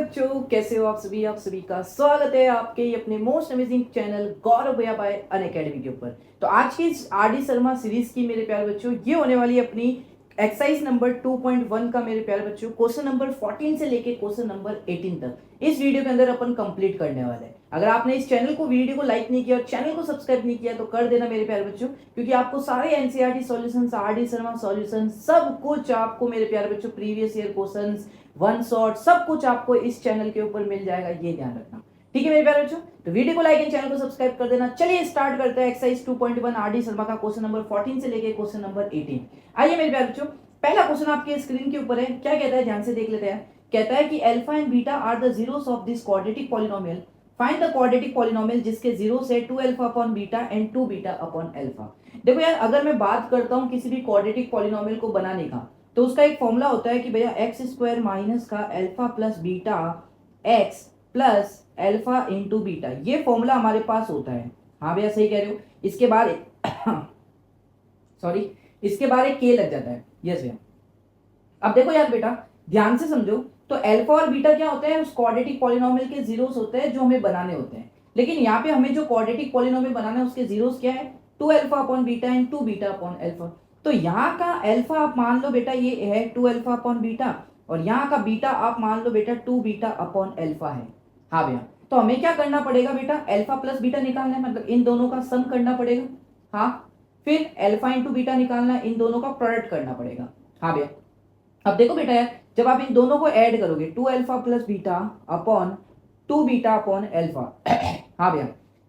बच्चों, कैसे हो आप सभी का स्वागत है आपके ही अपने मोस्ट अमेजिंग चैनल गौरव भैया बाय अनअकैडमी के ऊपर। तो आज की इस आर डी शर्मा सीरीज की मेरे प्यारे बच्चों ये होने वाली है अपनी एक्सरसाइज नंबर 2.1 का मेरे प्यारे बच्चों क्वेश्चन नंबर 14 से लेके क्वेश्चन नंबर 18 तक इस वीडियो के अंदर अपन कंप्लीट करने वाले हैं। अगर आपने इस चैनल को वीडियो को लाइक नहीं किया और चैनल को सब्सक्राइब नहीं किया तो कर देना मेरे प्यारे बच्चों, क्योंकि आपको सारे NCERT solutions, R D Sharma solution सब कुछ आपको मेरे प्यारे बच्चों previous year questions, one shot सब कुछ आपको इस चैनल के ऊपर मिल जाएगा, ये ध्यान रखना। ठीक है मेरे प्यारे बच्चों, तो वीडियो को लाइक एंड चैनल को सब्सक्राइब कर देना। चलिए स्टार्ट करते हैं एक्सरसाइज 2.1 आरडी शर्मा का क्वेश्चन नंबर 14 से लेके क्वेश्चन नंबर 18। आइए मेरे प्यारे बच्चों, पहला क्वेश्चन आपके स्क्रीन के ऊपर है। क्या कहता है, ध्यान से देख लेते हैं। कहता है कि alpha and beta are the zeros of this quadratic polynomial, find the quadratic polynomial जिसके जीरो से 2 alpha upon beta and 2 beta upon alpha. देखो यार, अगर मैं बात करता हूं किसी भी क्वाड्रेटिक पॉलिनोमियल को बनाने का, तो उसका एक फॉर्मूला होता है कि भैया एक्स स्क्वायर माइनस का alpha plus beta x plus alpha into beta, ये फॉर्मूला हमारे पास होता है। हाँ भैया सही कह रहे हो। इसके बाद सॉरी, इसके बाद एक के लग जाता है। यस भैया। अब देखो यार बेटा, ध्यान से समझो, तो अल्फा और बीटा क्या होते हैं, उस क्वाड्रेटिक पॉलिनोमियल के जीरोस होते हैं जो हमें बनाने होते हैं। लेकिन यहाँ पे हमें जो क्वाड्रेटिक पॉलिनोमियल बनाना है उसके जीरोस क्या है, 2 alpha upon beta and 2 beta upon alpha. तो यहाँ का अल्फा आप मान लो बेटा ये है 2 अल्फा अपॉन बीटा, और यहाँ का बीटा आप मान लो बेटा 2 बीटा अपॉन अल्फा है। हाँ भैया, तो हमें क्या करना पड़ेगा बेटा, अल्फा प्लस बीटा निकालना है, मतलब इन दोनों का सम करना पड़ेगा। हाँ, फिर अल्फा इंटू बीटा निकालना है, इन दोनों का प्रोडक्ट करना पड़ेगा। हाँ भैया, अब देखो बेटा यार, जब आप इन दोनों को ऐड करोगे 2 alpha plus beta upon 2 beta upon alpha हाँ भैया,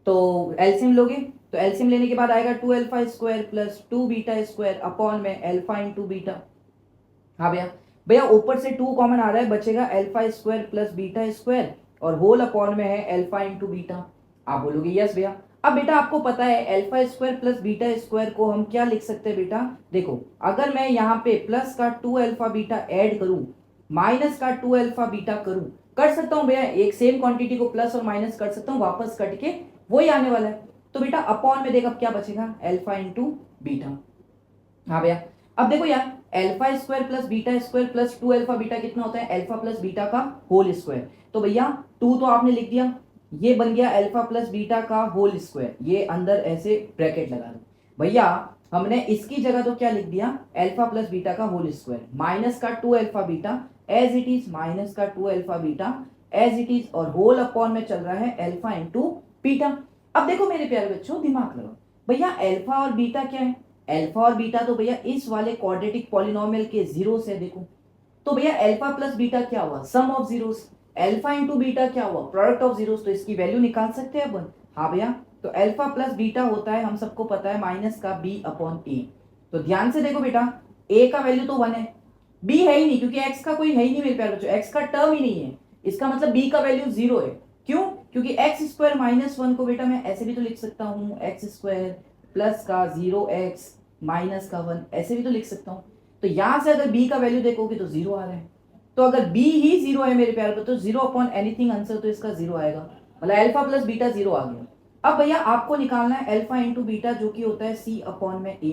तो एलसीएम लोगे, तो एलसीएम लेने के बाद आएगा 2 alpha square plus 2 beta square upon में अल्फा इंटू बीटा। हाँ भैया, भैया ऊपर से 2 कॉमन आ रहा है, बचेगा alpha square plus beta square और होल अपॉन में है अल्फा इंटू बीटा। आप बोलोगे यस भैया। अब बेटा आपको पता है alpha square plus beta square को हम क्या लिख सकते हैं बेटा, देखो अगर मैं यहाँ पे प्लस का 2 अल्फा बीटा ऐड करूं, माइनस का 2 अल्फा बीटा करूं, कर सकता हूं भैया, एक सेम क्वांटिटी को प्लस और माइनस कर सकता हूं, वापस कट के वही आने वाला है। तो बेटा अपॉन में देखो अब क्या बचेगा, अल्फा इंटू बीटा। हाँ भैया, अब देखो यार, alpha square plus beta square plus 2 alpha beta कितना होता है, अल्फा प्लस बीटा का होल स्क्वायर। तो भैया 2 तो आपने लिख दिया, ये बन गया अल्फा प्लस बीटा का होल स्क्वायर, ये अंदर ऐसे ब्रैकेट लगा दो। भैया हमने इसकी जगह तो क्या लिख दिया, अल्फा प्लस बीटा का होल स्क्वायर माइनस का 2 alpha beta as it is, minus का 2 alpha beta as it is, और होल अपॉन में चल रहा है अल्फा इंटू बीटा। अब देखो मेरे प्यारे बच्चों, दिमाग लगाओ, भैया अल्फा और बीटा क्या है, अल्फा और बीटा तो भैया इस वाले क्वाड्रेटिक पॉलिनोमियल के जीरोस है। देखो तो भैया अल्फा प्लस बीटा क्या हुआ, sum of zeros, alpha into beta क्या हुआ, प्रोडक्ट ऑफ जीरोस, तो इसकी वैल्यू निकाल सकते हैं अपन। हाँ भैया, तो अल्फा प्लस बीटा होता है, हम सबको पता है, माइनस का बी अपॉन ए। तो ध्यान से देखो बेटा, ए का वैल्यू तो 1 है, बी है ही नहीं क्योंकि एक्स का कोई है ही नहीं मेरे प्यारे बच्चों, एक्स का टर्म ही नहीं है, इसका मतलब बी का वैल्यू 0 है। क्यों, क्योंकि एक्स स्क्वायर माइनस 1 को बेटा मैं ऐसे भी तो लिख सकता हूँ, एक्स स्क्वायर प्लस का 0x माइनस का 1, ऐसे भी तो लिख सकता हूँ। तो यहां से अगर b का वैल्यू देखोगे तो 0 आ रहा है, तो अगर b ही 0 है मेरे प्यारे, तो 0 अपॉन एनीथिंग आंसर, तो इसका 0 आएगा, मतलब अल्फा प्लस बीटा 0 आ गया। अब भैया आपको निकालना है अल्फा इंटू बीटा, जो कि होता है c अपॉन में a।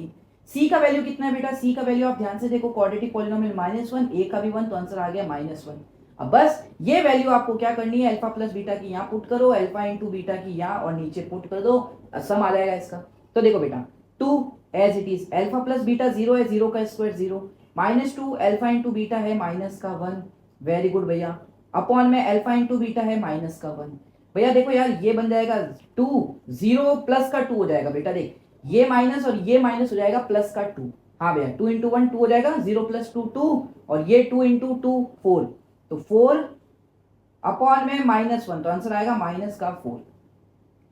c का वैल्यू कितना है बेटा, c का वैल्यू आप ध्यान से देखो, क्वाड्रेटिक पॉलिनोमियल -1, a का भी 1, तो आंसर आ गया -1। अब बस ये वैल्यू आपको क्या करनी है, अल्फा प्लस बीटा की यहाँ पुट करो, अल्फा इंटू बीटा की यहाँ, और नीचे पुट कर दो, सम आ जाएगा इसका। तो देखो बेटा 2 as it is, alpha plus beta 0 है, 0 का स्क्वायर 0, -2 अल्फा इंटू बीटा है माइनस का 1, वेरी गुड भैया, अपॉन में अल्फा इंटू बीटा है माइनस का 1। भैया देखो यार, ये बन जाएगा 2, 0 प्लस का 2 हो जाएगा बेटा, देख ये माइनस और ये माइनस हो जाएगा प्लस का 2। हाँ भैया, 2 इंटू 1 2 हो जाएगा, 0 प्लस 2 2, और ये 2 इंटू 2 4, तो 4 अपॉन में -1, तो आंसर आएगा माइनस का 4।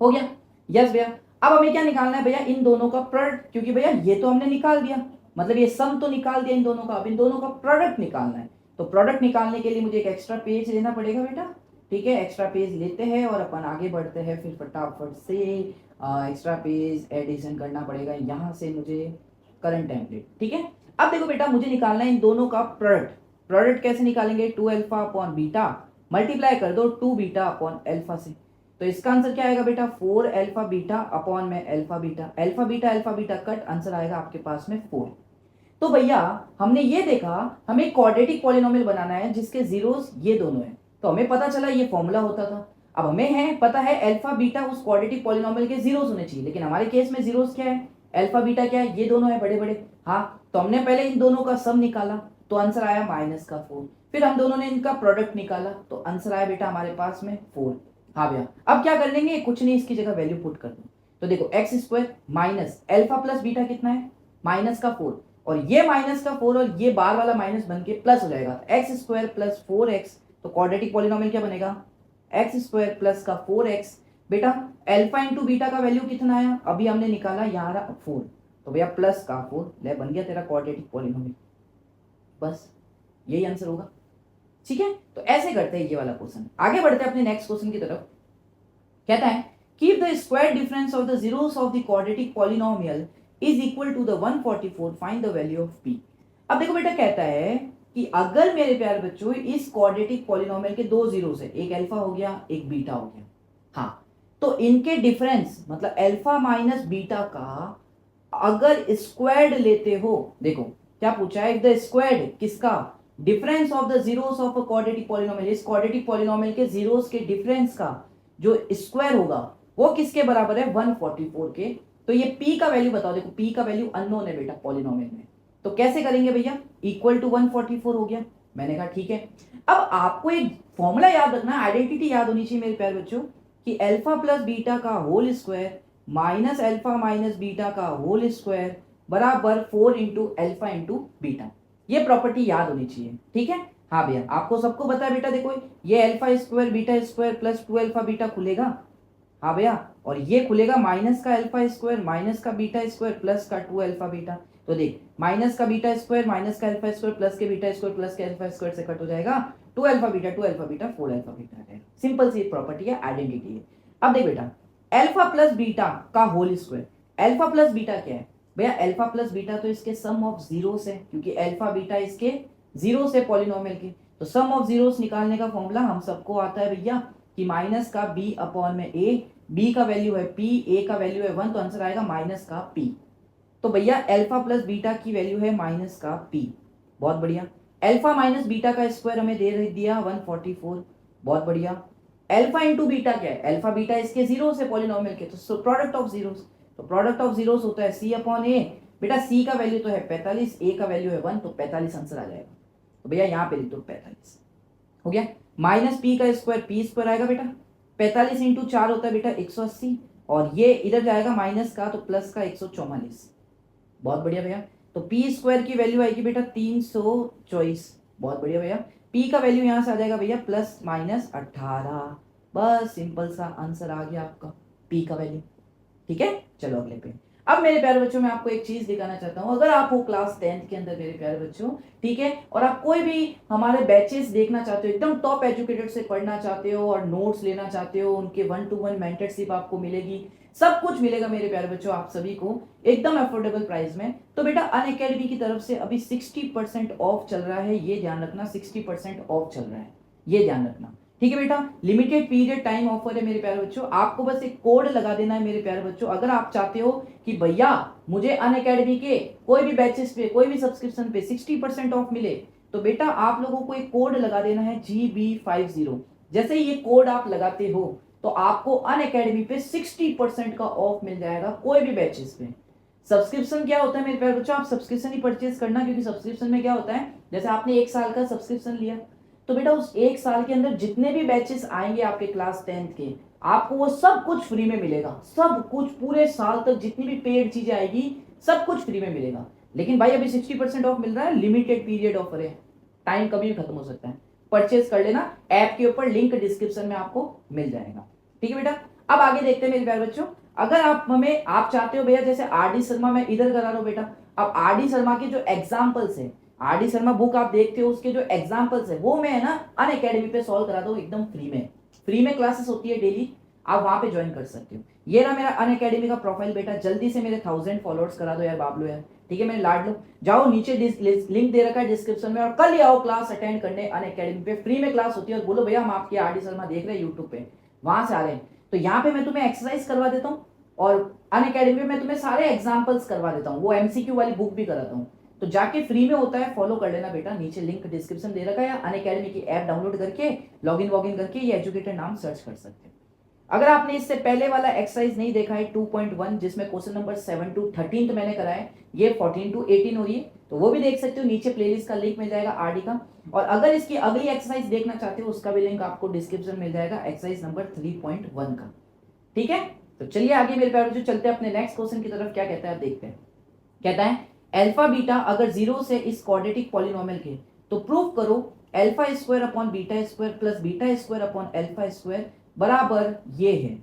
हो गया, यस भैया। अब हमें क्या निकालना है भैया, इन दोनों का प्रोडक्ट, क्योंकि भैया ये तो हमने निकाल दिया, मतलब ये सम तो निकाल दिया इन दोनों का, अब इन दोनों का प्रोडक्ट निकालना है। तो प्रोडक्ट निकालने के लिए मुझे एक एक्स्ट्रा पेज लेना पड़ेगा बेटा। ठीक है, एक्स्ट्रा पेज लेते हैं और अपन आगे बढ़ते हैं, फिर फटाफट से एक्स्ट्रा पेज एडिशन करना पड़ेगा, यहाँ से मुझे करंट टेम्पलेट। ठीक है, अब देखो बेटा, मुझे निकालना है इन दोनों का प्रोडक्ट। प्रोडक्ट कैसे निकालेंगे, 2 अल्फा अपॉन बीटा मल्टीप्लाई कर दो 2 बीटा अपॉन अल्फा से, तो इसका आंसर क्या आएगा बेटा, 4 अल्फा बीटा अपॉन में alpha beta, alpha beta cut, answer आएगा आपके पास में 4। तो भैया हमने ये देखा, हमें क्वाड्रेटिक पॉलिनोमियल बनाना है जिसके जीरोस ये दोनों है, तो हमें पता चला ये फॉर्मूला होता था। अब हमें है पता है अल्फा बीटा उस क्वाड्रेटिक पॉलिनोमियल के जीरोस होने चाहिए, लेकिन हमारे केस में जीरोस क्या है, अल्फा बीटा क्या है, ये दोनों है बड़े बड़े। हाँ, तो हमने पहले इन दोनों का सम निकाला तो आंसर आया -4। फिर हम दोनों ने इनका प्रोडक्ट निकाला तो आंसर आया बेटा हमारे पास में 4। हाँ भैया, अब क्या कर लेंगे, कुछ नहीं, इसकी जगह वैल्यू पुट कर दो। तो देखो x square minus alpha plus beta कितना है, -4, और ये -4 और ये बार वाला माइनस बन के प्लस हो जाएगा, एक्स स्क्वायर प्लस 4x। तो क्वाड्रेटिक पॉलिनोमियल क्या बनेगा, एक्स स्क्वायर प्लस का 4x। बेटा अल्फा इंटू बीटा का वैल्यू कितना आया, अभी हमने निकाला यहाँ 4, तो भैया प्लस का 4 ले बन गया तेरा क्वाड्रेटिक पॉलिनोमियल। बस यही आंसर होगा। ठीक है, तो ऐसे करते हैं ये वाला क्वेश्चन। आगे बढ़ते हैं अपने नेक्स्ट क्वेश्चन की तरफ। कहता है keep the square difference of the zeros of the quadratic polynomial is equal to the 144, find the value of p। अब देखो बेटा, कहता है कि अगर मेरे प्यारे बच्चों इस क्वाड्रेटिक पॉलिनोमियल के दो जीरोस है, एक अल्फा हो गया एक बीटा हो गया, हाँ, तो इनके डिफरेंस मतलब अल्फा माइनस बीटा का अगर स्क्वायर्ड लेते हो, देखो क्या पूछा है, इफ द स्क्वायर्ड किसका, difference of the zeros of a quadratic polynomial, इस क्वाड्रेटिक पॉलिनोमियल के जीरोस के डिफरेंस का जो स्क्वायर होगा वो किसके बराबर है, 144 के। तो ये p का वैल्यू बताओ, देखो p का वैल्यू अननोन है बेटा पॉलिनोमियल में, तो कैसे करेंगे भैया, इक्वल टू 144 हो गया। मैंने कहा ठीक है। अब आपको एक फॉर्मूला याद रखना, आइडेंटिटी याद होनी चाहिए मेरे प्यारे बच्चों, कि अल्फा प्लस बीटा का whole square minus alpha minus beta का होल स्क्वायर बराबर 4 इंटू अल्फा इंटू बीटा। ये प्रॉपर्टी याद होनी चाहिए, ठीक है। हाँ भैया, आपको सबको पता है बेटा, देखो ये alpha square beta square plus 2 alpha beta खुलेगा, हाँ भैया, और ये खुलेगा माइनस का अल्फा स्क्वायर माइनस का बीटा स्क्वायर प्लस का 2 अल्फा बीटा। तो देख, माइनस का बीटा स्क्वायर माइनस का अल्फा स्क्वायर प्लस के बीटा स्क्वायर प्लस के अल्फा स्क्वायर से कट हो जाएगा, 2 अल्फा बीटा 4 अल्फा बीटा आ जाएगा। सिंपल सी प्रॉपर्टी है, आइडेंटिटी है। अब देख बेटा, अल्फा प्लस बीटा का whole square, alpha plus beta क्या है भैया, अल्फा प्लस बीटा तो इसके सम ऑफ जीरोस है, क्योंकि अल्फा बीटा इसके जीरोस है पॉलिनोमियल के, तो सम ऑफ जीरोस निकालने का फॉर्मूला हम सबको आता है भैया कि माइनस का b अपॉन में a, b का वैल्यू है p, a का वैल्यू है 1, तो आंसर आएगा माइनस का p। तो भैया अल्फा प्लस बीटा की वैल्यू है माइनस का p, बहुत बढ़िया। अल्फा माइनस बीटा का स्क्वायर हमें दे दिया 144, बहुत बढ़िया। अल्फा इंटू बीटा क्या है, अल्फा बीटा इसके जीरोस है पॉलिनोमियल के, तो प्रोडक्ट ऑफ जीरोस, तो प्रोडक्ट ऑफ जीरोस होता है c अपॉन a। बेटा c का वैल्यू तो है 45, a का वैल्यू है 1, तो 45 आंसर आ जाएगा। तो भैया यहाँ पे लिख दो 45, हो गया। माइनस पी का स्क्वायर, पी स्क्वायर आएगा बेटा, 45 इंटू 4 होता है बेटा 180, और ये इधर जाएगा माइनस का तो प्लस का 144, बहुत बढ़िया भैया। तो पी स्क्वायर की वैल्यू आएगी बेटा 324, बहुत बढ़िया भैया। पी का वैल्यू यहां से आ जाएगा भैया प्लस माइनस 18, बस सिंपल सा आंसर आ गया आपका पी का वैल्यू, ठीक है। चलो अगले पे। अब मेरे प्यारे बच्चों, मैं आपको एक चीज दिखाना चाहता हूं, अगर आप हो क्लास 10th के अंदर मेरे प्यारे बच्चों, ठीक है, और आप कोई भी हमारे बैचेस देखना चाहते हो, एकदम टॉप एजुकेटेड से पढ़ना चाहते हो और नोट्स लेना चाहते हो, उनके 1-to-1 मेंटरशिप आपको मिलेगी, सब कुछ मिलेगा मेरे प्यारे बच्चों आप सभी को एकदम अफोर्डेबल प्राइस में। तो बेटा अनअकैडमी की तरफ से अभी 60% ऑफ चल रहा है, ये ध्यान रखना, 60% ऑफ चल रहा है, ये ध्यान रखना, ठीक है बेटा। लिमिटेड पीरियड टाइम ऑफर है मेरे प्यारे बच्चों, आपको बस एक कोड लगा देना है मेरे प्यारे बच्चों। अगर आप चाहते हो कि भैया मुझे अनअकैडमी के कोई भी बैचेस पे, कोई भी सब्सक्रिप्शन पे 60% ऑफ मिले, तो बेटा आप लोगों को एक कोड लगा देना है GB50। जैसे ही ये कोड आप लगाते हो तो आपको अनअकैडमी पे 60% का ऑफ मिल जाएगा कोई भी बैचेस पे। सब्सक्रिप्शन क्या होता है मेरे प्यारे बच्चों, आप सब्सक्रिप्शन ही परचेज करना, क्योंकि सब्सक्रिप्शन में क्या होता है, जैसे आपने 1 साल का सब्सक्रिप्शन लिया, तो बेटा उस 1 साल के अंदर जितने भी बैचेस आएंगे आपके क्लास 10th के, आपको वो सब कुछ फ्री में मिलेगा, सब कुछ पूरे साल तक जितनी भी पेड चीजें आएगी सब कुछ फ्री में मिलेगा। लेकिन भाई अभी 60% ऑफ मिल रहा है, लिमिटेड पीरियड ऑफर है, टाइम कभी भी खत्म हो सकता है, परचेज कर लेना, ऐप के ऊपर लिंक डिस्क्रिप्शन में आपको मिल जाएगा, ठीक है बेटा। अब आगे देखते हैं मेरे प्यारे बच्चों, अगर आप चाहते हो भैया जैसे आरडी शर्मा मैं इधर करा रहा हूं बेटा, अब आरडी शर्मा के जो एग्जाम्पल्स है, आरडी शर्मा बुक आप देखते हो, उसके जो एग्जांपल्स है वो मैं ना अनअकैडमी पे सॉल्व करा दूं एकदम फ्री में क्लासेस होती है डेली, आप वहां पे ज्वाइन कर सकते हो। ये रहा मेरा अनअकैडमी का प्रोफाइल बेटा, जल्दी से मेरे 1000 फॉलोअर्स करा दो यार बाबलो यार, ठीक है, मेरे लाड लो, जाओ नीचे लिंक दे रखा है डिस्क्रिप्शन में, और कल ही आओ क्लास अटेंड करने अनअकैडमी पे, फ्री में क्लास होती है, और बोलो भैया हम आपकी आरडी शर्मा देख रहे हैं यूट्यूब पे, वहां से आ रहे हैं, तो यहाँ पे मैं तुम्हें एक्सरसाइज करवा देता हूँ, और अनअकैडमी में मैं तुम्हें सारे एग्जाम्पल्स करवा देता हूँ, वो MCQ वाली बुक भी कराता हूँ। तो जाके फ्री में होता है, फॉलो कर लेना बेटा, नीचे लिंक डिस्क्रिप्शन दे रखा है, या अनअकैडमी की ऐप डाउनलोड करके लॉगिन वॉगिन करके ये एजुकेटेड नाम सर्च कर सकते हैं। अगर आपने इससे पहले वाला एक्सरसाइज नहीं देखा है 2.1 जिसमें क्वेश्चन नंबर 7 to 13 मैंने करा है, ये 14 to 18 हो रही है, तो वो भी देख सकते हो, नीचे प्लेलिस्ट का लिंक मिल जाएगा आरडी का। और अगर इसकी अगली एक्सरसाइज देखना चाहते हो उसका भी लिंक आपको डिस्क्रिप्शन मिल जाएगा, एक्सरसाइज नंबर 3.1 का। ठीक है, तो चलिए आगे मेरे प्यारे बच्चों चलते हैं अपने नेक्स्ट क्वेश्चन की तरफ। क्या कहता है आप देखते हैं। कहता है अल्फा बीटा अगर 0 से इस क्वाड्रेटिक पॉलिनोमियल के, तो प्रूव करो alpha square upon beta square plus beta square upon alpha square बराबर ये है।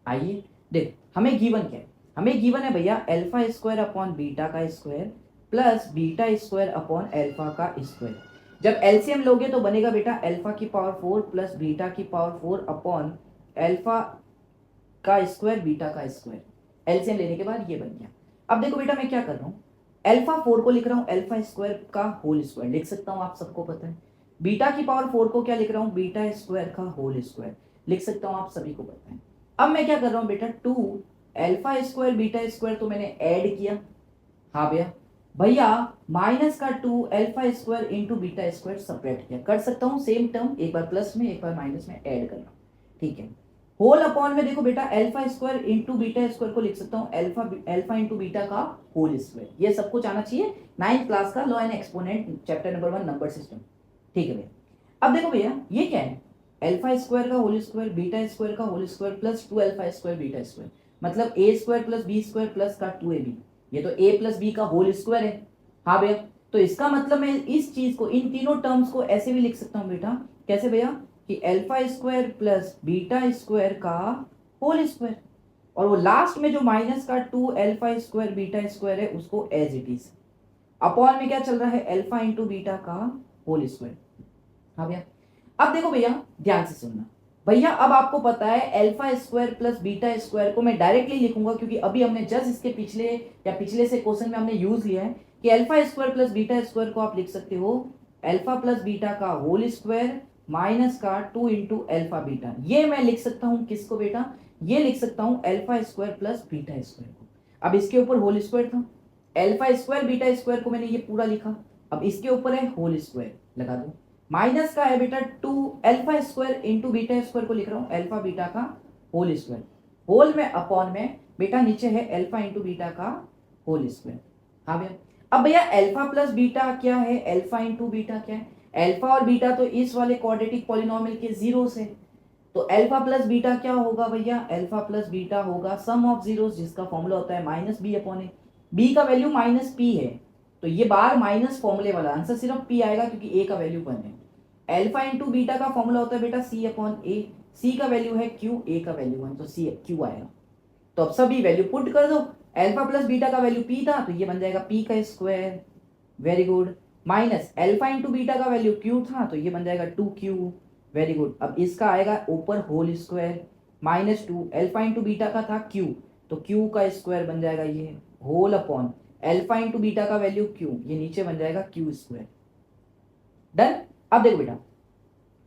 आइए देख, हमें गिवन क्या है, हमें गिवन है भैया अल्फा स्क्वायर अपॉन बीटा का square plus beta square upon alpha का स्क्वायर। जब एलसीएम लोगे तो बनेगा बेटा अल्फा की पावर 4 प्लस बीटा की पावर 4 अपॉन अल्फा का स्क्वायर बीटा का स्क्वायर। एलसीएम लेने के बाद ये बन गया। अब देखो बेटा मैं क्या कर रहा हूँ, अल्फा 4 को लिख रहा हूँ अल्फा स्क्वायर का होल स्क्वायर लिख सकता हूँ, आप सबको पता है। बीटा की पावर 4 को क्या लिख रहा हूँ, बीटा स्क्वायर का होल स्क्वायर लिख सकता हूँ, आप सभी को पता है। अब मैं क्या कर रहा हूँ बेटा, 2 अल्फा स्क्वायर बीटा स्क्वायर तो मैंने ऐड किया, हाँ भैया भैया माइनस का 2 alpha square into beta square separate किया, कर सकता हूँ सेम टर्म, एक बार प्लस में एक बार माइनस में ऐड करना। ठीक है, होल अपॉन में देखो बेटा alpha square into beta square को लिख सकता हूँ अल्फा इंटू बीटा का होल स्क्वायर। ये सब कुछ आना चाहिए 9th क्लास का law and exponent chapter number 1 number system. ठीक है भैया, अब देखो भैया ये क्या है, अल्फा स्क्वायर का होल स्क्वायर बीटा स्क्वायर का whole square plus 2 alpha square beta square, मतलब A square plus B square plus का 2ab, ये तो a प्लस बी का होल स्क्वायर है। हाँ भैया, तो इसका मतलब मैं इस चीज को, इन तीनों टर्म्स को ऐसे भी लिख सकता हूँ बेटा, कैसे भैया, कि alpha square plus beta square का होल स्क्वायर, और वो लास्ट में जो माइनस का 2 अल्फा स्क्वायर बीटा स्क्वायर है उसको एज इट इज, अपॉन में क्या चल रहा है अल्फा इंटू बीटा का होल स्क्वायर। हाँ भैया, अब देखो भैया ध्यान से सुनना भैया, अब आपको पता है alpha square plus beta square को मैं डायरेक्टली लिखूंगा, क्योंकि अभी हमने जस्ट इसके पिछले या पिछले से क्वेश्चन में हमने यूज लिया है कि alpha square plus beta square को आप लिख सकते हो अल्फा प्लस बीटा का होल स्क्वायर माइनस का 2 इंटू अल्फा बीटा। ये मैं लिख सकता हूं किसको बेटा, ये लिख सकता हूं alpha square plus beta square को। अब इसके ऊपर होल स्क्वायर था, अल्फा स्क्वायर बीटा स्क्वायर को मैंने ये पूरा लिखा, अब इसके ऊपर है होल स्क्वायर लगा दो, माइनस का है बेटा 2 alpha square into beta square को लिख रहा हूं अल्फा बीटा का होल स्क्वायर, होल में अपॉन में बेटा नीचे है अल्फा इंटू बीटा का होल स्क्वायर। हाँ भैया, अब भैया अल्फा प्लस बीटा क्या है, अल्फा इंटू बीटा क्या है, अल्फा और बीटा तो इस वाले क्वाड्रेटिक पॉलिनोमियल के जीरो से, तो अल्फा प्लस बीटा क्या होगा भैया, अल्फा प्लस बीटा होगा सम ऑफ जीरोस, जिसका फॉर्मूला होता है minus B upon A, B का वैल्यू माइनस पी है, तो ये बार माइनस फॉर्मूले वाला आंसर सिर्फ पी आएगा क्योंकि ए का वैल्यू 1 है। अल्फा इंटू बीटा का फॉर्मूला होता है बेटा सी अपॉन ए, सी का वैल्यू है क्यू, ए का वैल्यू 1, तो सी क्यू आएगा। तो अब सभी वैल्यू पुट कर दो, अल्फा प्लस बीटा का वैल्यू पी था तो ये बन जाएगा पी का square, very good, minus alpha into beta का वैल्यू क्यू था तो ये बन जाएगा 2q, वेरी गुड। अब इसका आएगा ऊपर whole square minus 2, alpha into beta का था q, तो q का स्क्वायर बन जाएगा ये whole upon alpha into beta का वैल्यू q, ये नीचे बन जाएगा q स्क्वायर। डन। अब देखो बेटा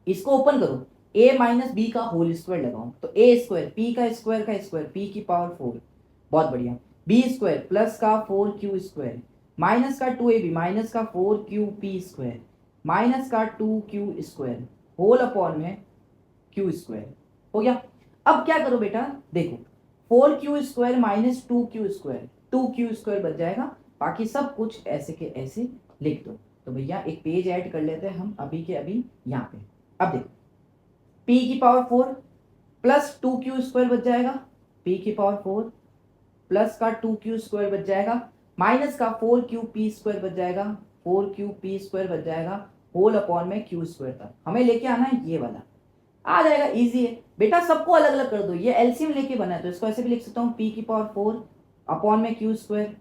इसको ओपन करो, a माइनस बी का होल स्क्वायर लगाओ, तो a स्क्वायर p का स्क्वायर p की पावर 4, बहुत बढ़िया, b स्क्वायर प्लस का 4q स्क्वायर माइनस का 2ab माइनस का 4qp स्क्वायर माइनस का 2q स्क्वायर होल अपॉन में q स्क्वायर हो गया। अब क्या करो बेटा, देखो 4q square minus 2q square, 2q square बच जाएगा, बाकी सब कुछ ऐसे के ऐसे लिख दो। तो भैया एक पेज ऐड कर लेते हैं हम अभी के अभी यहाँ पे। अब देखो p की पावर 4 प्लस 2q स्क्वायर बच जाएगा, p की पावर 4 प्लस का 2q स्क्वायर बच जाएगा, माइनस का 4qp स्क्वायर बच जाएगा, 4qp स्क्वायर बच जाएगा होल अपॉन में q स्क्वायर तक। हमें लेके आना है ये वाला, आ जाएगा, इजी है बेटा, सबको अलग अलग कर दो, ये एलसीएम लेके बना है तो इसको ऐसे भी लिख सकता हूँ p की पावर 4 अपॉन में q स्क्वायर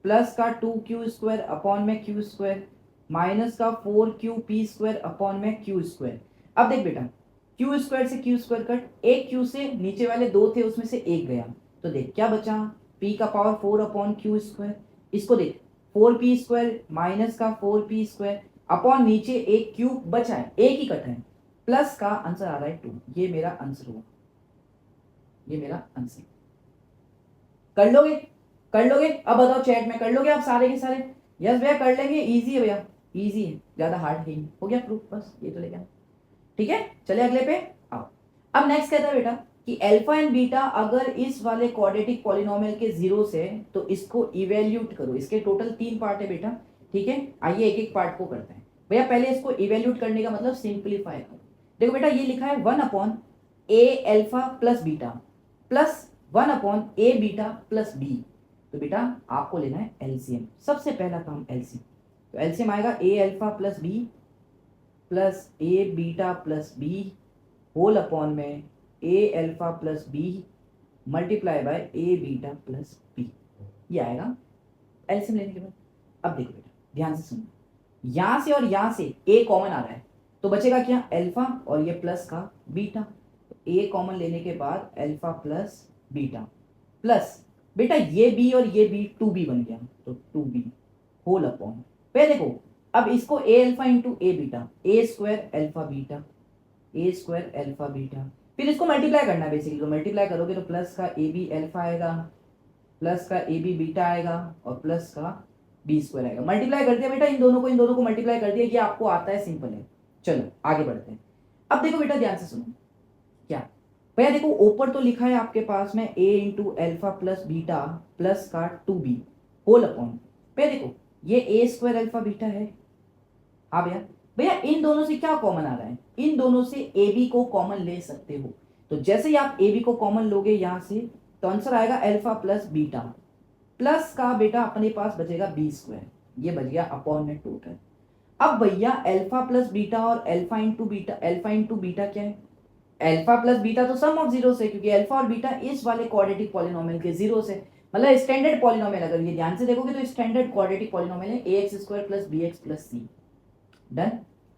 प्लस का 2q स्क्वायर अपॉन में q स्क्वायर माइनस का 4qp स्क्वायर अपॉन में q स्क्वायर। अब देख बेटा q स्क्वायर से q स्क्वायर कट, एक q से नीचे वाले दो थे उसमें से एक गया, तो देख क्या बचा, p का पावर 4 अपॉन q स्क्वायर, इसको देख 4p स्क्वायर माइनस का 4p स्क्वायर अपॉन नीचे एक q बचा है, एक ही कट है, प्लस का आंसर आ रहा है 2, ये मेरा आंसर हुआ, ये मेरा आंसर। कर लोगे, कर लोगे, अब बताओ चैट में कर लोगे आप सारे के सारे, यस भैया कर लेंगे, इजी है भैया, इजी है, ज्यादा हार्ड है नहीं। हो गया प्रूफ, बस ये तो लेके आना। ठीक है, चले अगले पे आओ। अब नेक्स्ट कहता है बेटा कि अल्फा एंड बीटा अगर इस वाले क्वाड्रेटिक पॉलिनोमियल के जीरो से तो इसको इवेल्यूट करो। इसके टोटल 3 पार्ट है बेटा, ठीक है, आइए एक एक पार्ट को करते हैं। भैया पहले इसको इवेल्यूट करने का मतलब सिंप्लीफाई करो। देखो बेटा ये लिखा है 1/a alpha plus beta plus 1/a beta plus B. तो बेटा आपको लेना है एलसीएम, सबसे पहला काम एलसीएम। तो एलसीएम आएगा a alpha plus B plus A beta plus B whole upon में A alpha plus B multiply by A beta plus B, ये आएगा एलसीएम लेने के बाद। अब देखो बेटा ध्यान से सुनो, यहां से और यहां से ए कॉमन आ रहा है तो बचेगा क्या, अल्फा और ये प्लस का बीटा। तो ए कॉमन लेने के बाद अल्फा प्लस बीटा प्लस बेटा ये बी और ये बी 2b बन गया, तो 2b होल अपॉन पे। देखो अब इसको ए alpha into A beta, A square alpha beta, A square alpha beta, फिर इसको मल्टीप्लाई करना है बेसिकली। तो मल्टीप्लाई करोगे तो प्लस का ए बी अल्फा आएगा, प्लस का ए बी बीटा आएगा और प्लस का बी स्क्वायर आएगा। मल्टीप्लाई कर दिया बेटा इन दोनों को मल्टीप्लाई कर दिया, ये आपको आता है, सिंपल है। चलो आगे बढ़ते हैं। अब देखो बेटा ध्यान से सुनो, क्या भैया देखो ऊपर तो लिखा है आपके पास में a into alpha plus beta plus का 2b होल अपॉन, भैया देखो ये a स्क्वायर अल्फा बीटा है। हाँ भैया, भैया इन दोनों से क्या कॉमन आ रहा है, इन दोनों से ए बी को कॉमन ले सकते हो। तो जैसे ही आप ए बी को कॉमन लोगे यहां से तो आंसर आएगा अल्फा प्लस बीटा प्लस का बेटा अपने पास बचेगा बी स्क्वायर, ये बच गया अपॉन में टोटल। अब भैया अल्फा प्लस बीटा और अल्फा इंटू बीटा क्या है, अल्फा प्लस बीटा तो सम ऑफ जीरो से, क्योंकि अल्फा और बीटा इस वाले क्वाड्रेटिक पॉलिनोमियल के जीरो से, मतलब स्टैंडर्ड पॉलिनोमियल। अगर ये ध्यान से देखोगे तो स्टैंडर्ड क्वाड्रेटिक पॉलिनोमियल है ax square plus bx plus c। Done.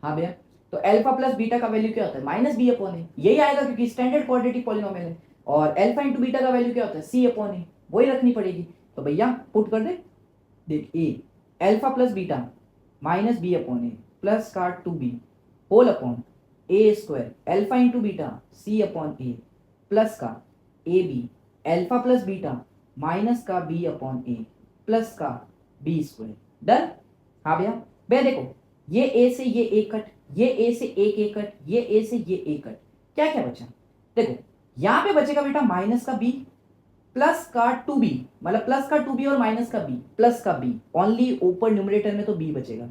हाँ भैया, तो अल्फा प्लस बीटा का वैल्यू क्या होता है, माइनस बी अपॉन ए, यही आएगा क्योंकि स्टैंडर्ड क्वाड्रेटिक पॉलिनोमियल है। और अल्फा इंटू बीटा का वैल्यू क्या होता है, सी अपॉन ए, वही रखनी पड़ेगी। तो भैया पुट कर दे, देख A alpha plus beta minus B upon A plus का 2b whole upon A square alpha into beta C upon A plus का A B alpha plus beta minus का बी अपॉन ए प्लस का B square. Done. हाँ भैया, भैया देखो ये ए से ये ए कट, ये ए से एक ए कट, ये ए से ये ए कट, क्या क्या बचा, देखो यहां पे बचेगा बेटा माइनस का बी प्लस का 2b, मतलब प्लस का 2b और माइनस का b प्लस का b, ओनली ऊपर न्यूमरेटर में तो b बचेगा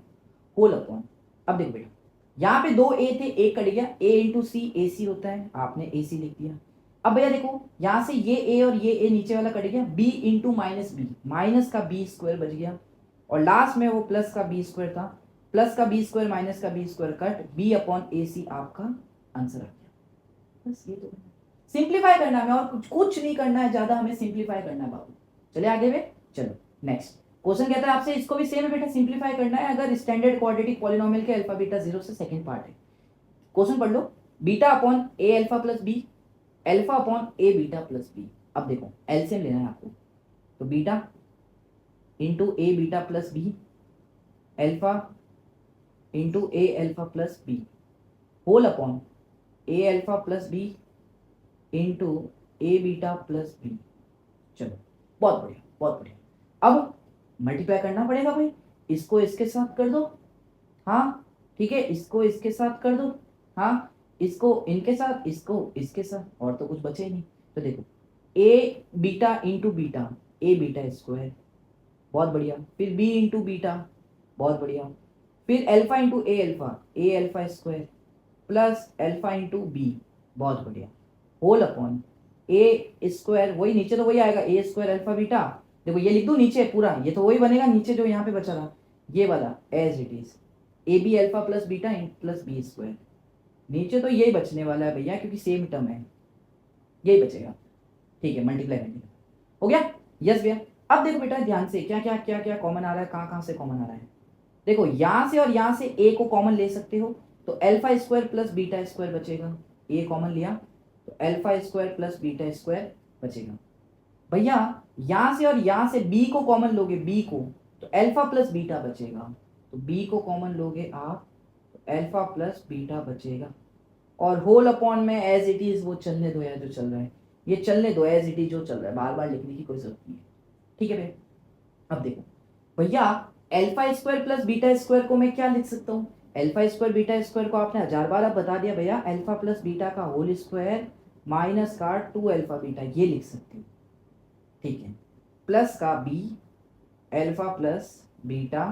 होल अपॉन। अब देखो बेटा यहाँ पे 2 a थे, एक कट गया, a इंटू सी ए सी होता है, आपने ए सी लिख दिया। अब भैया देखो यहाँ से ये a और ये a नीचे वाला कट गया, b into minus B, minus का b स्क्वायर बच गया, और लास्ट में वो प्लस का b स्क्वायर था, प्लस का b स्क्वायर माइनस का b square cut, b upon A C आपका आंसर आ गया। बस ये तो सिंप्लीफाई करना है, और कुछ नहीं करना है ज्यादा, हमें सिंप्लीफाई करना है बाबू। चले आगे में, चलो नेक्स्ट क्वेश्चन कहता है आपसे, इसको भी सेम है बेटा, सिंप्लीफाई करना है अगर स्टैंडर्ड क्वाड्रेटिक पॉलिनोमियल के अल्फा बीटा जीरो से सेकंड पार्ट है। क्वेश्चन पढ़ लो, beta upon A alpha plus B alpha upon A beta plus B. अब देखो एलसीएम लेना है आपको, तो beta into A beta plus B alpha into A alpha plus B whole upon A alpha plus B into A beta plus B. चलो बहुत बढ़िया, बहुत बढ़िया। अब मल्टीप्लाई करना पड़ेगा भाई, इसको इसके साथ कर दो, हाँ ठीक है, इसको इसके साथ कर दो, हाँ इसको इनके साथ, इसको इसके साथ, और तो कुछ बचे ही नहीं। तो देखो A beta into beta, A beta square, बहुत बढ़िया, फिर बी इंटू बीटा, बहुत बढ़िया, फिर alpha into A alpha square plus alpha into B, बहुत बढ़िया, होल अपॉन ए स्क्वायर, वही नीचे तो वही आएगा, ए स्क्वायर अल्फा बीटा। देखो ये लिख दूं नीचे पूरा, ये तो वही बनेगा नीचे जो यहाँ पे बचा रहा, ये वाला as it is, A B alpha plus beta plus B square, नीचे तो यही बचने वाला है भैया क्योंकि सेम टर्म है, यही बचेगा। ठीक है, मल्टीप्लाई करने का हो गया, यस भैया। अब देखो बेटा ध्यान से, क्या क्या क्या क्या कॉमन आ रहा है, कहाँ कहाँ से कॉमन आ रहा है। देखो यहाँ से और यहाँ से ए को कॉमन ले सकते हो, तो alpha square plus beta square बचेगा, ए कॉमन लिया तो alpha square plus beta square बचेगा। भैया यहाँ से और यहाँ से b को कॉमन लोगे, b को, तो अल्फा प्लस बीटा बचेगा, तो b को कॉमन लोगे आप तो अल्फा प्लस बीटा बचेगा, और होल अपॉन में एज इट इज वो चलने दो यार, जो चल रहा है ये चलने दो, एज इट इज जो चल रहा है, बार बार लिखने की कोई जरूरत नहीं है। ठीक है भैया। अब देखो भैया alpha square plus beta square को मैं क्या लिख सकता हूँ, अल्फा स्क्वायर बीटा स्क्वायर को आपने 1000 बार अब बता दिया भैया, अल्फा प्लस बीटा का होल स्क्वायर माइनस का 2 अल्फा बीटा, ये लिख सकते हो, ठीक है, प्लस का B alpha plus beta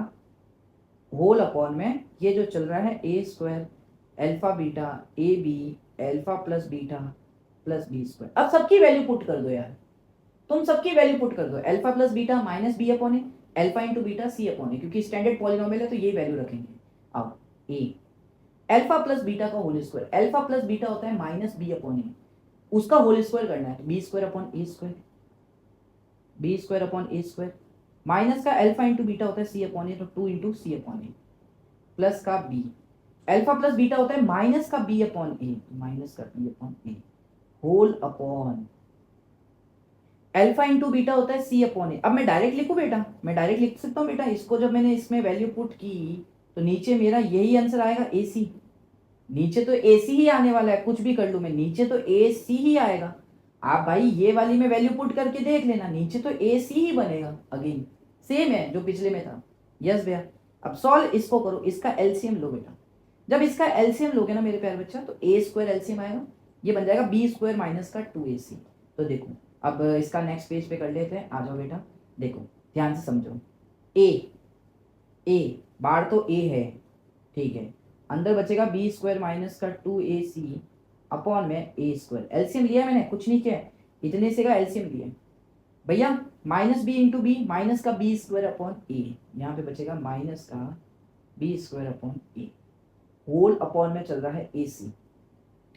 whole upon में ये जो चल रहा है A square alpha beta A B alpha plus beta plus B square. अब सबकी वैल्यू पुट कर दो यार, तुम सबकी वैल्यू पुट कर दो, alpha plus beta minus B upon A, alpha into beta C upon A, क्योंकि स्टैंडर्ड पॉलिनोमियल है तो ये वैल्यू रखेंगे। अब ए अल्फा प्लस बीटा का whole square, alpha plus beta होता है माइनस बी अपॉन ए, उसका होल स्क्वायर करना है तो B square upon A square, B square upon A square, minus का अल्फा इंटू बीटा होता है सी अपॉन ए, तो 2 into C upon A, plus का बी अल्फा प्लस बीटा होता है माइनस का बी अपॉन ए, माइनस का B upon A whole upon alpha into beta होता है सी अपॉन ए। अब मैं डायरेक्ट लिखूं बेटा, मैं डायरेक्ट लिख सकता हूँ बेटा, इसको जब मैंने इसमें वैल्यू पुट की तो नीचे मेरा यही आंसर आएगा ए सी, नीचे तो ए सी ही आने वाला है, कुछ भी कर लूं मैं, नीचे तो ए सी ही आएगा। आप भाई ये वाली में वैल्यू पुट करके देख लेना, नीचे तो ए सी ही बनेगा, अगेन सेम है जो पिछले में था। यस भैया, अब सॉल्व इसको करो, इसका एलसीएम लो बेटा, जब इसका एलसीएम लोगे ना मेरे प्यारे बच्चा तो ए स्क्वायर एलसीएम आएगा, ये बन जाएगा बी स्क्वायर माइनस का 2ac। तो देखो अब इसका नेक्स्ट पेज पे कर लेते हैं, आ जाओ बेटा, देखो ध्यान से समझो, ए बार तो ए है, ठीक है, अंदर बचेगा बी स्क्वायर माइनस का 2ac अपॉन में ए स्क्वायर, एलसीएम लिया मैंने, कुछ नहीं किया, इतने से का एलसीएम लिया भैया, minus B into B minus का बी स्क्वायर अपॉन ए, यहाँ पे बचेगा माइनस का B square upon A whole upon में चल रहा है ए सी,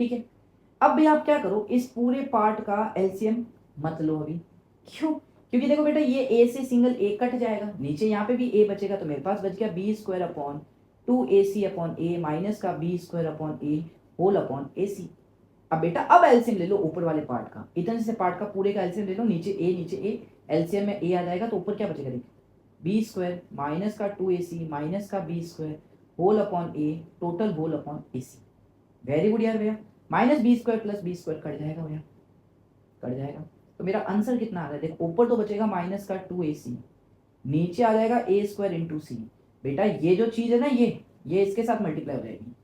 ठीक है। अब भी आप क्या करो, इस पूरे पार्ट का एलसीएम मत लो अभी, क्यों, क्योंकि देखो बेटा ये ए से सिंगल ए कट जाएगा, नीचे यहाँ पे भी ए बचेगा, तो मेरे पास बच गया B square upon 2ac upon A minus का B square upon A whole upon A C. अब बेटा अब एलसीएम ले लो ऊपर वाले पार्ट का, इतने से पार्ट का पूरे का एलसीएम ले लो, नीचे ए एलसीएम में ए आ जाएगा, तो ऊपर क्या बचेगा देखो, बी स्क्वायर माइनस का 2ac माइनस का B square whole upon A total whole upon A C. Very good यार भैया, minus B square plus B square cut जाएगा भैया, कट जाएगा, तो मेरा आंसर कितना आ रहा है देखो, ऊपर तो बचेगा माइनस का 2ac, नीचे आ जाएगा ए स्क्वायर इंटू सी। बेटा ये जो चीज है ना, ये इसके साथ मल्टीप्लाई हो जाएगी।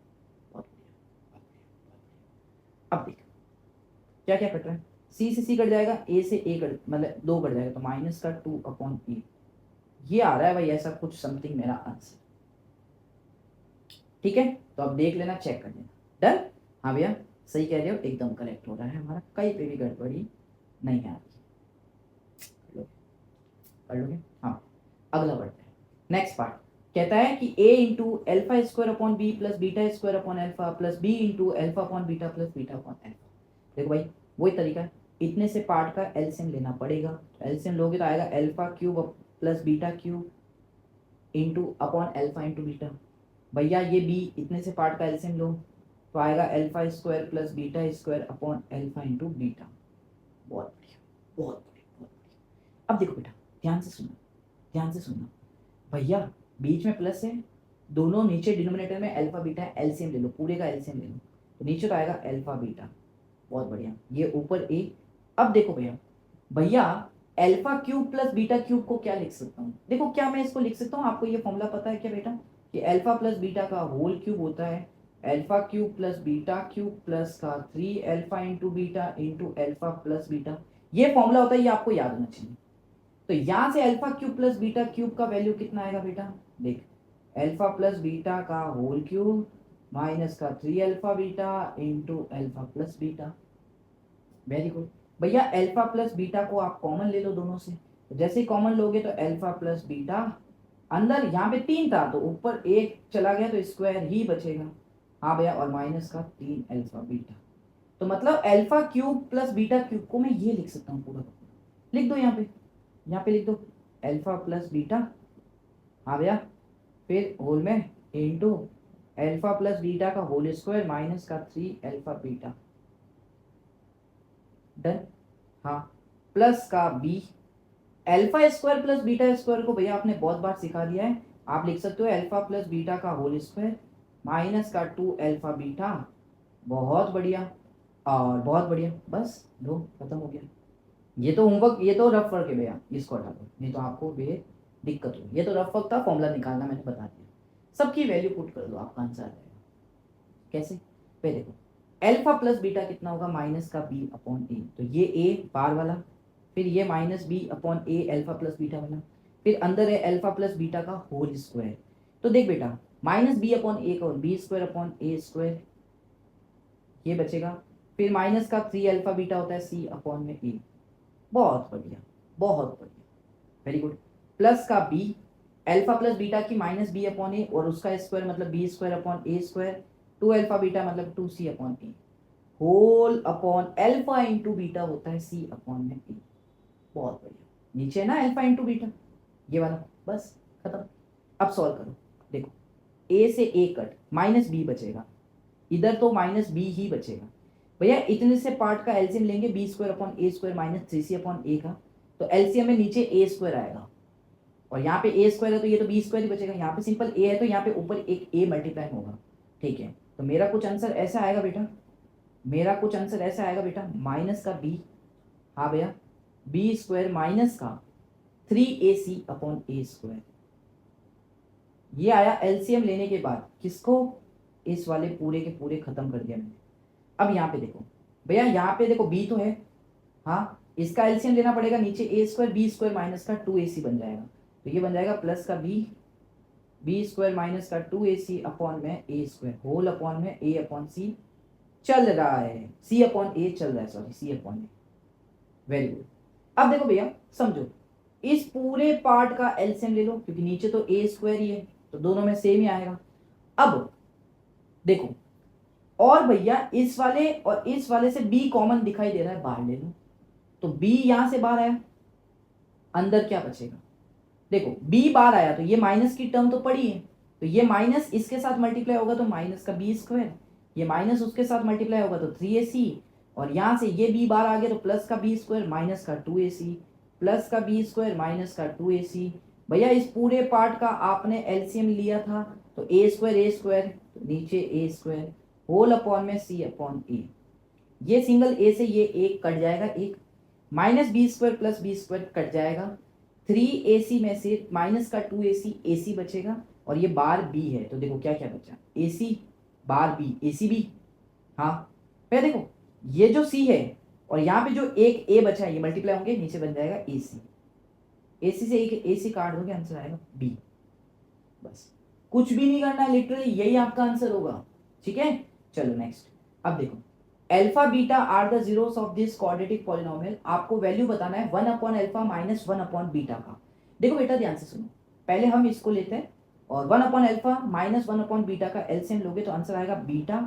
अब देख क्या क्या कट रहा है, सी से सी कट जाएगा, ए से ए कट मतलब 2 कट जाएगा, तो माइनस का 2 अपॉन ए, ये आ रहा है भाई ऐसा कुछ समथिंग मेरा आंसर, ठीक है। तो अब देख लेना, चेक कर लेना, डन। हाँ भैया सही कह रहे हो, एकदम करेक्ट हो रहा है हमारा, कहीं पे भी गड़बड़ी नहीं आ रही, कर लोगे। हाँ अगला बढ़ते हैं, नेक्स्ट पार्ट कहता है कि a into alpha square upon B plus beta square upon alpha plus B into alpha upon beta plus beta upon alpha. देखो भाई वही तरीका है, इतने से पार्ट का एलसीएम लेना पड़ेगा, एलसीएम लोगे तो आएगा alpha cube plus beta cube into upon alpha into beta. भैया ये बी इतने से पार्ट का एलसीएम लो तो आएगा alpha square plus beta square upon alpha into beta. बहुत बढ़िया, बहुत बढ़िया, बहुत बढ़िया। अब देखो बेटा ध्यान से सुनना, ध्यान से सुनना भैया, बीच में प्लस है, दोनों नीचे डिनोमिनेटर में अल्फा बीटा है, एलसीएम ले लो, पूरे का एलसीएम ले लो, तो नीचे तो आएगा अल्फा बीटा। बहुत बढ़िया, ये ऊपर ए। अब देखो भैया, भैया alpha cube plus beta cube को क्या लिख सकता हूँ, देखो क्या मैं इसको लिख सकता हूँ, आपको ये फॉर्मूला पता है क्या बेटा, कि अल्फा प्लस बीटा का होल क्यूब होता है alpha cube plus beta cube plus का 3 alpha into beta into alpha plus beta, ये फॉर्मूला होता है, ये आपको याद होना चाहिए। तो यहां से alpha cube plus beta cube का वैल्यू कितना आएगा बेटा, देख अल्फा प्लस बीटा का होल क्यूब माइनस का 3 alpha beta into alpha plus beta. Very good भैया, अल्फा प्लस बीटा को आप कॉमन ले लो दोनों से, तो जैसे ही कॉमन लोगे तो अल्फा प्लस बीटा, अंदर यहाँ पे 3 था तो ऊपर 1 चला गया तो स्क्वायर ही बचेगा। हाँ भैया, और माइनस का 3 अल्फा बीटा, तो मतलब alpha cube plus beta cube को मैं ये लिख सकता हूँ पूरा का पूरा, लिख दो यहाँ पे लिख दो अल्फा प्लस बीटा, हाँ भैया, फिर होल में इंटू अल्फा प्लस बीटा का होल स्क्वायर माइनस का 3 अल्फा बीटा, डन। हाँ प्लस का B alpha square plus beta square को भैया आपने बहुत बार सिखा दिया है, आप लिख सकते हो अल्फा प्लस बीटा का होल स्क्वायर माइनस का 2 अल्फा बीटा। बहुत बढ़िया और बहुत बढ़िया, बस दो खत्म हो गया। ये तो होमवर्क, ये तो रफ वर्क है भैया, इसको हटा दो, नहीं तो आपको बे दिक्कत हो। ये तो रफ वर्क था, फॉर्मूला निकालना मैंने बता दिया। सबकी वैल्यू पुट कर दो, आपका आंसर आ जाएगा। कैसे? पे देखो, अल्फा प्लस बीटा कितना होगा, माइनस का बी अपॉन ए, तो ये ए बार वाला, फिर ये minus B upon A alpha plus beta वाला, फिर अंदर है अल्फा प्लस बीटा का होल स्क्वायर। तो देख बेटा, माइनस बी अपॉन ए का B square upon A square, ये बचेगा। फिर माइनस का 3 अल्फा बीटा होता है सी अपॉन में ए। बहुत बढ़िया, बहुत बढ़िया, वेरी गुड। प्लस का बी, अल्फा प्लस बीटा की माइनस बी अपॉन ए और उसका स्क्वायर मतलब B square upon A square, 2 alpha beta मतलब 2 C upon A, whole upon alpha into beta होता है सी अपॉन में ए। बहुत बढ़िया, नीचे है ना अल्फा इंटू बीटा, ये वाला, बस खत्म। अब सॉल्व करो, देखो ए से ए कट, माइनस बी बचेगा, इधर तो माइनस बी ही बचेगा। भैया इतने से पार्ट का एलसीएम लेंगे, B square upon A square minus 3c upon ए का, तो एलसीएम में नीचे ए स्क्वायर आएगा, और यहाँ पे ए स्क्वायर है तो ये तो बी स्क्वायर ही बचेगा। यहाँ पे सिंपल ए है तो यहाँ पे ऊपर एक ए मल्टीप्लाई होगा, ठीक है। तो मेरा कुछ आंसर ऐसा आएगा बेटा, मेरा कुछ आंसर ऐसा आएगा बेटा, माइनस का बी, हाँ भैया, बी स्क्वायर माइनस का 3ac अपॉन ए स्क्वायर। ये आया एलसीएम लेने के बाद, किसको, इस वाले पूरे के पूरे खत्म कर दिया मैंने। अब यहाँ पे देखो भैया, यहाँ पे देखो बी तो है, हाँ, इसका एलसीएम लेना पड़ेगा, नीचे ए स्क्वायर बी स्क्वायर माइनस का 2ac बन जाएगा, तो ये बन जाएगा प्लस का बी, बी स्क्वायर माइनस का 2ac अपॉन में ए स्क्वायर, होल अपॉन में ए अपॉन सी चल रहा है, सी अपॉन ए चल रहा है, सॉरी सी अपॉन ए, वेरी गुड। अब देखो भैया समझो, इस पूरे पार्ट का एलसीएम ले लो, क्योंकि नीचे तो ए स्क्वायर ही है तो दोनों में सेम ही आएगा। अब देखो, और भैया इस वाले और इस वाले से बी कॉमन दिखाई दे रहा है, बाहर ले लो, तो बी यहां से बाहर आया, अंदर क्या बचेगा, देखो बी बाहर आया तो ये माइनस की टर्म तो पड़ी है, तो ये माइनस इसके साथ मल्टीप्लाई होगा तो माइनस का बी स्क्वायर, ये माइनस उसके साथ मल्टीप्लाई होगा तो 3ac, और यहां से ये बी बाहर आ गया तो प्लस का बी स्क्वायर माइनस का 2ac, प्लस का बी स्क्वायर माइनस का 2ac। भैया इस पूरे पार्ट का आपने एलसीएम लिया था, तो ए स्क्वायर तो नीचे ए स्क्वायर, होल अपॉन में सी अपॉन ए, ये सिंगल ए से ये एक कट जाएगा, एक minus B square plus B square cut जाएगा, 3ac में से माइनस का 2ac ac बचेगा, और ये बार b है तो देखो क्या क्या बचा, ac बार b ac b, हाँ फिर देखो ये जो c है और यहाँ पे जो एक a बचा है ये मल्टीप्लाई होंगे, नीचे बन जाएगा ac, ac से एक ac काट दोगे आंसर आएगा b, बस कुछ भी नहीं करना, लिटरली यही आपका आंसर होगा, ठीक है। चलो नेक्स्ट, अब देखो alpha beta are the zeros of this quadratic polynomial, आपको वैल्यू बताना है 1 अपॉन अल्फा माइनस 1 अपॉन बीटा का। देखो बेटा ध्यान से सुनो, पहले हम इसको लेते हैं, और 1 अपॉन अल्फा माइनस 1 अपॉन बीटा का एलसीएम लोगे तो आंसर आएगा beta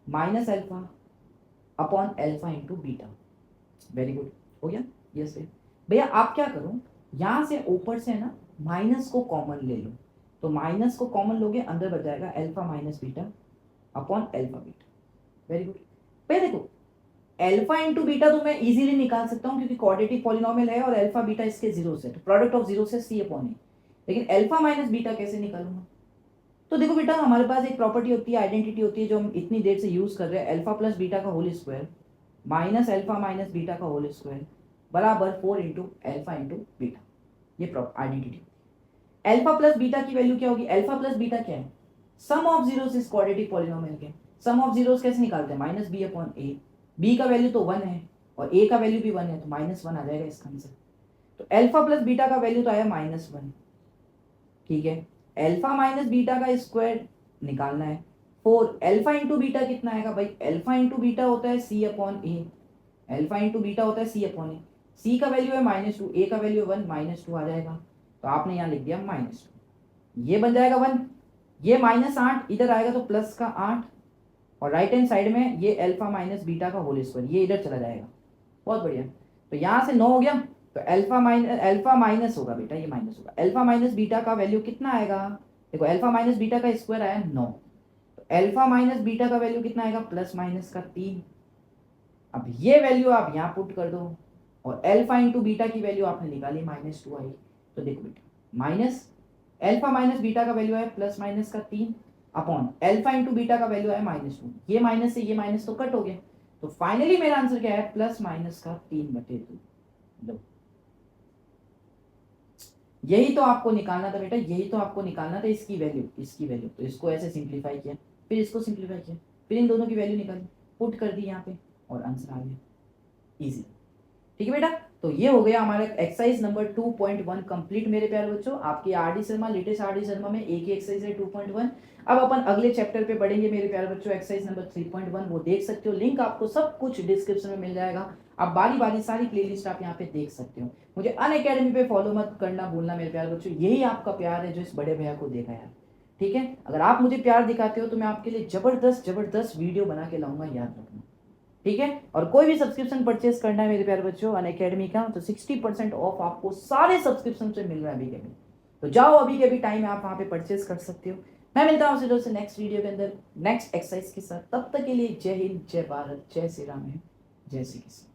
minus alpha upon alpha into beta. Very good, हो गया, यस भैया। आप क्या करो, यहां से ऊपर से है ना माइनस को कॉमन ले लो, तो माइनस को कॉमन लोगे अंदर बच जाएगा alpha minus beta upon alpha beta, very good. भैया देखो अल्फा इंटू बीटा तो मैं इजीली निकाल सकता हूँ क्योंकि क्वाड्रेटिक पॉलिनोमियल है और अल्फा बीटा इसके जीरो से, तो प्रोडक्ट ऑफ जीरो से सी अपॉन ए, लेकिन अल्फा माइनस बीटा कैसे निकालूंगा। तो देखो बेटा हमारे पास एक प्रॉपर्टी होती है, आइडेंटिटी होती है जो हम इतनी देर से यूज कर रहे हैं, अल्फा प्लस बीटा का whole square minus alpha minus beta का होल स्क्वायर बराबर 4 इंटू अल्फा इंटू बीटा, ये आइडेंटिटी। अल्फा प्लस बीटा की वैल्यू क्या होगी, अल्फा प्लस बीटा क्या है, सम ऑफ जीरोस इस क्वाड्रेटिक पॉलिनोमियल के, सम ऑफ जीरोस कैसे निकालते हैं, minus B upon A, B का वैल्यू तो 1 है और ए का वैल्यू भी 1 है तो माइनस 1 आ जाएगा इसका आंसर। तो अल्फा प्लस बीटा का वैल्यू तो आया -1, ठीक है। अल्फा माइनस बीटा का स्क्वायर निकालना है 4, अल्फा इंटू बीटा कितना आएगा भाई, अल्फा इंटू बीटा होता है C upon A, alpha into beta होता है सी अपॉन ए, सी का वैल्यू है -2, ए का वैल्यू है 1, -2 आ जाएगा, तो आपने यहाँ लिख दिया -2, ये बन जाएगा 1, ये -8 इधर आएगा तो प्लस का 8, और राइट हैंड साइड में ये अल्फा माइनस बीटा का होल स्क्वायर ये इधर चला जाएगा, बहुत बढ़िया। तो यहाँ से 9 हो गया, तो अल्फा माइनस होगा बेटा, ये माइनस होगा, अल्फा माइनस बीटा का वैल्यू कितना आएगा, देखो अल्फा माइनस बीटा का स्क्वायर आया 9, तो अल्फा माइनस बीटा का वैल्यू कितना आएगा, प्लस माइनस का 3। अब ये वैल्यू आप यहाँ पुट कर दो, और अल्फा इंटू बीटा की वैल्यू आपने निकाली -2 आई, तो देखो बेटा माइनस अल्फा माइनस बीटा का वैल्यू है प्लस माइनस का 3 अपॉन अल्फा इंटू बीटा का वैल्यू है -2, ये माइनस से ये माइनस तो कट हो गया, तो फाइनली मेरा आंसर क्या है, प्लस माइनस का 3/2। लो यही तो आपको निकालना था बेटा, यही तो आपको निकालना था, इसकी वैल्यू। तो इसको ऐसे सिंप्लीफाई किया, फिर इसको सिंप्लीफाई किया, फिर इन दोनों की वैल्यू निकाली, पुट कर दी यहाँ पे और आंसर आ गया। इजी, ठीक है बेटा। तो ये हो गया हमारा एक्सरसाइज नंबर 2.1 कंप्लीट मेरे प्यारे बच्चों। आपकी RD Sharma, latest RD Sharma में एक ही एक्सरसाइज है 2.1। अब अपन अगले चैप्टर पे बढ़ेंगे मेरे प्यारे बच्चों, एक्सरसाइज नंबर 3.1, वो देख सकते हो, लिंक आपको सब कुछ डिस्क्रिप्शन में मिल जाएगा। आप बारी बारी सारी प्लेलिस्ट आप यहाँ पे देख सकते हो। मुझे अनअकैडमी पे फॉलो मत करना भूलना मेरे प्यारे बच्चों, यही आपका प्यार है जो इस बड़े भैया को देखा यार, ठीक है। अगर आप मुझे प्यार दिखाते हो तो मैं आपके लिए जबरदस्त वीडियो बना के लाऊंगा, याद रखना, ठीक है। और कोई भी सब्सक्रिप्शन परचेस करना है मेरे प्यारे बच्चों अनअकैडमी का, तो 60% ऑफ आपको सारे सब्सक्रिप्शन से मिल रहा है अभी के अभी। तो जाओ, अभी के अभी टाइम है, आप वहां पे परचेस कर सकते हो। मैं मिलता हूँ आपसे दोस्तों नेक्स्ट वीडियो के अंदर नेक्स्ट एक्सरसाइज के साथ। तब तक के लिए जय हिंद, जय भारत, जय श्री राम, जय श्री कृष्ण।